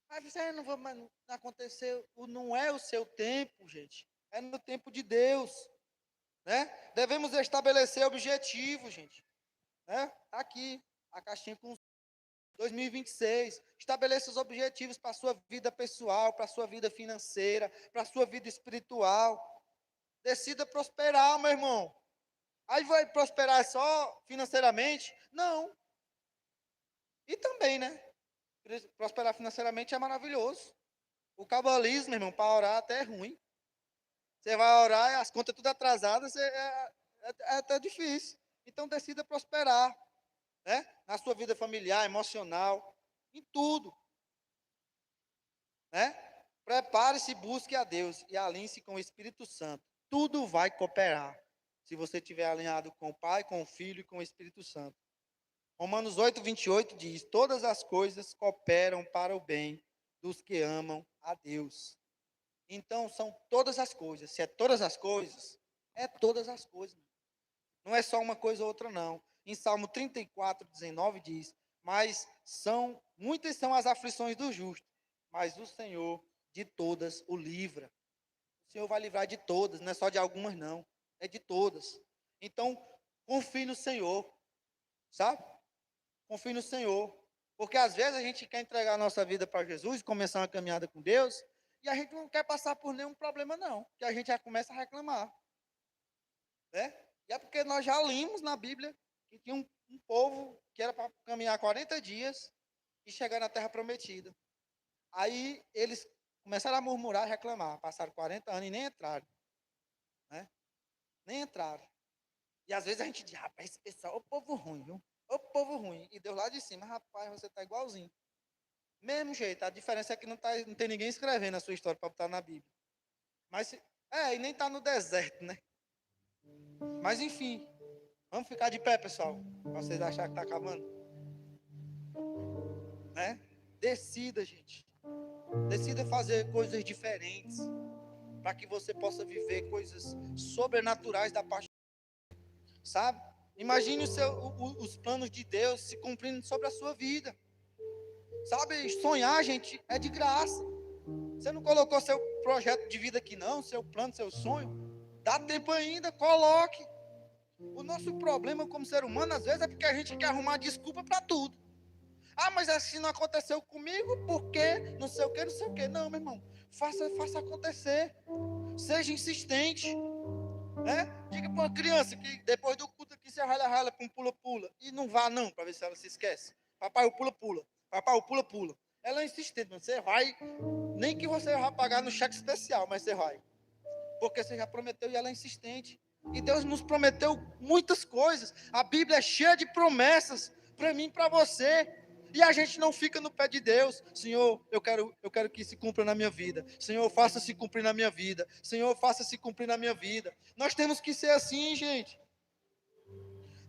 Speaker 1: Mas você não aconteceu, não é o seu tempo, gente. É no tempo de Deus, né? Devemos estabelecer objetivos, gente. Tá aqui, a caixinha com 2026. Estabeleça os objetivos para a sua vida pessoal, para a sua vida financeira, para a sua vida espiritual. Decida prosperar, meu irmão. Aí vai prosperar só financeiramente? Não. E também, né? Prosperar financeiramente é maravilhoso. O cabalismo, meu irmão, para orar até é ruim. Você vai orar e as contas tudo atrasadas, é até difícil. Então decida prosperar. Na sua vida familiar, emocional, em tudo, né? Prepare-se, busque a Deus e alinhe-se com o Espírito Santo. Tudo vai cooperar, se você estiver alinhado com o Pai, com o Filho e com o Espírito Santo. Romanos 8:28 diz: todas as coisas cooperam para o bem dos que amam a Deus. Então, são todas as coisas. Se é todas as coisas, é todas as coisas. Não é só uma coisa ou outra, não. Em Salmo 34:19 diz: mas muitas são as aflições do justo, mas o Senhor de todas o livra. O Senhor vai livrar de todas, não é só de algumas, não. É de todas. Então, confie no Senhor, sabe? Confie no Senhor. Porque às vezes a gente quer entregar a nossa vida para Jesus, começar uma caminhada com Deus, e a gente não quer passar por nenhum problema, não. Que a gente já começa a reclamar. E é porque nós já lemos na Bíblia que tinha um povo que era para caminhar 40 dias e chegar na terra prometida. Aí eles começaram a murmurar e reclamar. Passaram 40 anos e nem entraram. Nem entraram. E às vezes a gente diz: rapaz, esse pessoal, o povo ruim, viu? O povo ruim. E Deus lá de cima: rapaz, você está igualzinho. Mesmo jeito, a diferença é que não tem ninguém escrevendo a sua história para botar na Bíblia. Mas, e nem está no deserto, né? Mas enfim, vamos ficar de pé, pessoal. Para vocês acharem que está acabando. Decida, gente. Decida fazer coisas diferentes. Para que você possa viver coisas sobrenaturais da parte. Sabe? Imagine os planos de Deus se cumprindo sobre a sua vida. Sabe? Sonhar, gente, é de graça. Você não colocou seu projeto de vida aqui, não? Seu plano, seu sonho? Dá tempo ainda, coloque. O nosso problema como ser humano, às vezes, é porque a gente quer arrumar desculpa para tudo. Mas assim não aconteceu comigo, porque não sei o que, não sei o que. Não, meu irmão, faça acontecer. Seja insistente. Diga para uma criança que depois do culto aqui se rala com um pula-pula. E não vá não, para ver se ela se esquece. Papai, o pula-pula. Papai, o pula-pula. Ela é insistente, você vai, nem que você vá pagar no cheque especial, mas você vai. Porque você já prometeu e ela é insistente. E Deus nos prometeu muitas coisas. A Bíblia é cheia de promessas para mim e para você. E a gente não fica no pé de Deus. Senhor, eu quero que se cumpra na minha vida. Senhor, faça se cumprir na minha vida. Senhor, faça se cumprir na minha vida. Nós temos que ser assim, gente.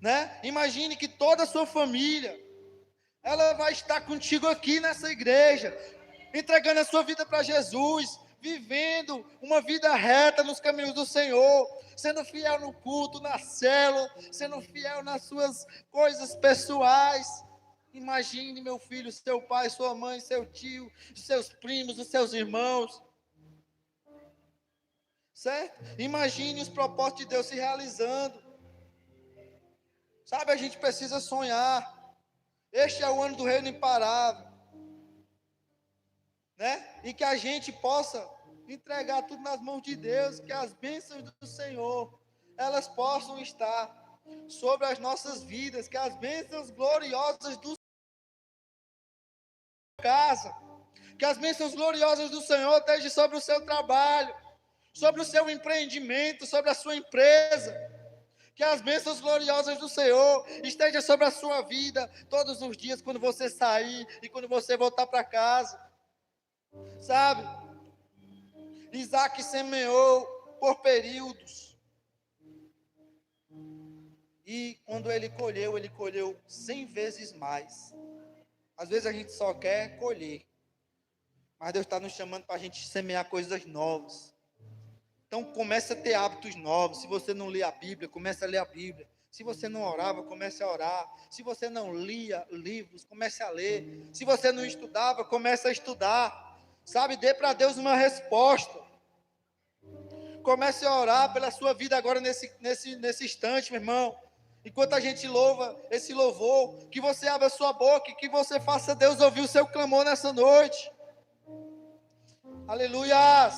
Speaker 1: Né? Imagine que toda a sua família, ela vai estar contigo aqui nessa igreja, entregando a sua vida para Jesus, vivendo uma vida reta nos caminhos do Senhor, sendo fiel no culto, na célula, sendo fiel nas suas coisas pessoais. Imagine, meu filho, seu pai, sua mãe, seu tio, seus primos, os seus irmãos. Certo? Imagine os propósitos de Deus se realizando. Sabe, a gente precisa sonhar. Este é o ano do reino imparável. Né? E que a gente possa entregar tudo nas mãos de Deus, que as bênçãos do Senhor, elas possam estar sobre as nossas vidas, que as bênçãos gloriosas do casa, que as bênçãos gloriosas do Senhor estejam sobre o seu trabalho, sobre o seu empreendimento, sobre a sua empresa, que as bênçãos gloriosas do Senhor estejam sobre a sua vida, todos os dias, quando você sair e quando você voltar para casa, sabe? Isaac semeou por períodos, e quando ele colheu 100 vezes mais. Às vezes a gente só quer colher, mas Deus está nos chamando para a gente semear coisas novas. Então comece a ter hábitos novos. Se você não lê a Bíblia, comece a ler a Bíblia. Se você não orava, comece a orar. Se você não lia livros, comece a ler. Se você não estudava, comece a estudar. Sabe, dê para Deus uma resposta. Comece a orar pela sua vida agora nesse instante, meu irmão. Enquanto a gente louva esse louvor, que você abra a sua boca e que você faça Deus ouvir o seu clamor nessa noite. Aleluias!